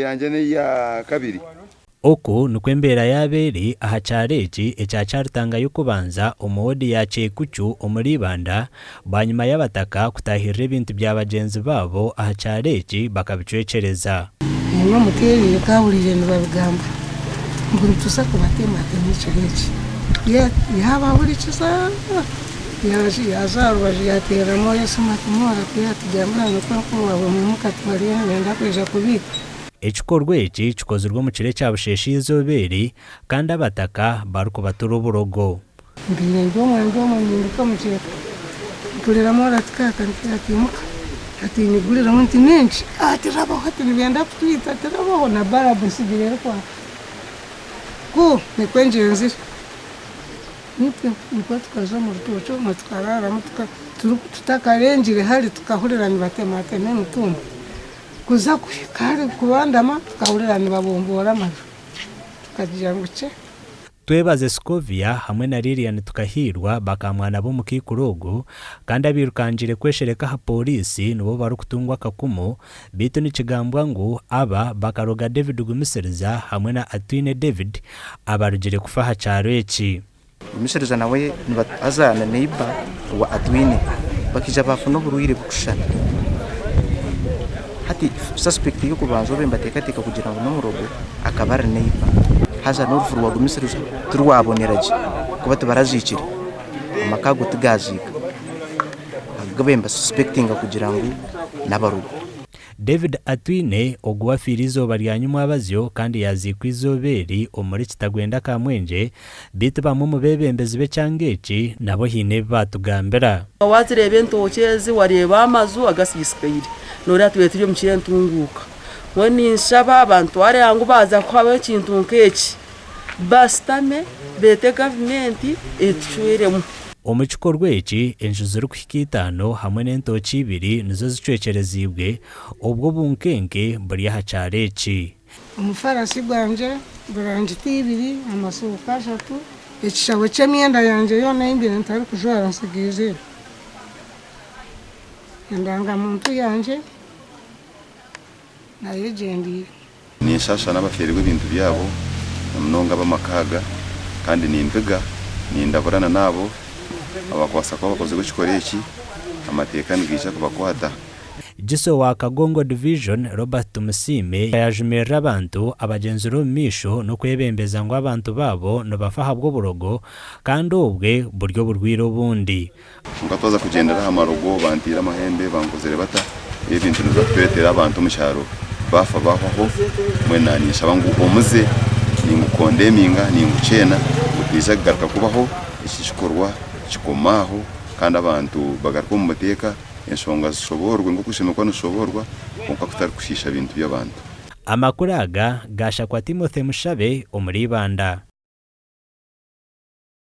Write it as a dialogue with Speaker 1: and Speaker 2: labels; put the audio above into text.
Speaker 1: yanje ni ya kabiri.
Speaker 2: Oku nukwembera yaberi aha chareki ekyacharutanga y'okubanza omuwodi ya Kyekuchu omuribanda banyuma y'abataka kutahirira ebintu bya bagenzi babo aha chareki bakabicwecereza.
Speaker 3: Nyo muteri yakabulire nibabigamba nguru tusako batema n'ikireki yaba buri kisa yazarwaje yateramo yasomatumora kuyatujyamana nuko wabo mukatwariye nenda kweja kubika.
Speaker 2: Ekikorwa eki kikozerwa mu kire kya Busheshe y'Izoberi kandi abataka barukubatura oburogo.
Speaker 3: Mbire ndomo nyinduka mu kire kuliramo ratkaka ntimuka ati nigulira munti menshi ati rabo hati nibenda kutwita ati rabo na barabu sigire kwa ko nikwenjenzi niko tukaza mu rutocho matwarara mutuka tutakarenjire hali tukahurira nibatema teme mutumba kuza kare kubandama tukahurira nibabombora amazu tukagira nguce.
Speaker 2: Twebaze Scovia hamwe na Lilian tukahirwa bakamwana bo mukikurogo kandi abirukanjire kweshereka ha polisi nubo barukutungwa kakumo bitu nikigambwa ngo aba bakaroga David Gumisereza hamwe na Atwine David abarugire kufaha cyaro eki.
Speaker 4: Gumisereza nawe azana neiba wa Atwine bakija bafuna buruire bukushana hati suspect yuko banzo bembatekateka kugira ngo n'umurogo akabara neiba haza n'urufuru wa Gumisereza turwaboneraje kuba tubarazikira amakago tugazika agabemba suspecting kugira ngo nabarugo.
Speaker 2: David Atwine ogwa firizo baryanyuma abazyo kandi yazikwa Izoberi omuri kitagwenda kamwenje bitu bamwe mu bebembezi be cyangeki nabo hine batugambera
Speaker 5: wazirebe ntochezi wareba amazu agasisikayire nora twetiriyo mu kirentunguka woni nsaba abantu ari yangu baza kwawe kintu nkeki bastame bete government etchweremu.
Speaker 2: Omukikorwa eki enju ziri kuhikitano hamwe n'entoki ibiri nizo zicwecerezibwe obwo bunkenke buri aha chareki.
Speaker 3: Umufarasi gwanje buranje tibiri amasuka 3 ekishabo ky'emyenda yanje yona imbere ntari kujwara nsigize ndanga muntu yanje nayegendi
Speaker 1: Nishasha n'abaferwe ibintu byabo mnonga bamakaga kandi nimpiga nindaburana nabo abakwasa kwa bakoze gukikoreki amateka nigisha kubakwata.
Speaker 2: Giso wa Kagongo Division Robert Musime yajumerera abantu abagenzuro misho no kwebembeza ngo abantu babo no bafaha bwo burogo kandi ubwe buryo burwiro bundi
Speaker 1: ngatoza kugendera amarogo bantira amahembe bankozere bata ibintu nzakweretera abantu mu cyaro bafa baho mwenanisha bangu omuze ningukondeminga ningucena utiza garuka kubaho ikishikorwa kikomaho kandi abantu bagaruka mu mateka ensonga zishoborwe ngo kushimikwa nushoborwa nko kutari kushisha ibintu by'abantu.
Speaker 2: Amakuru aga gasha kwa Timothy Mushabe omuribanda.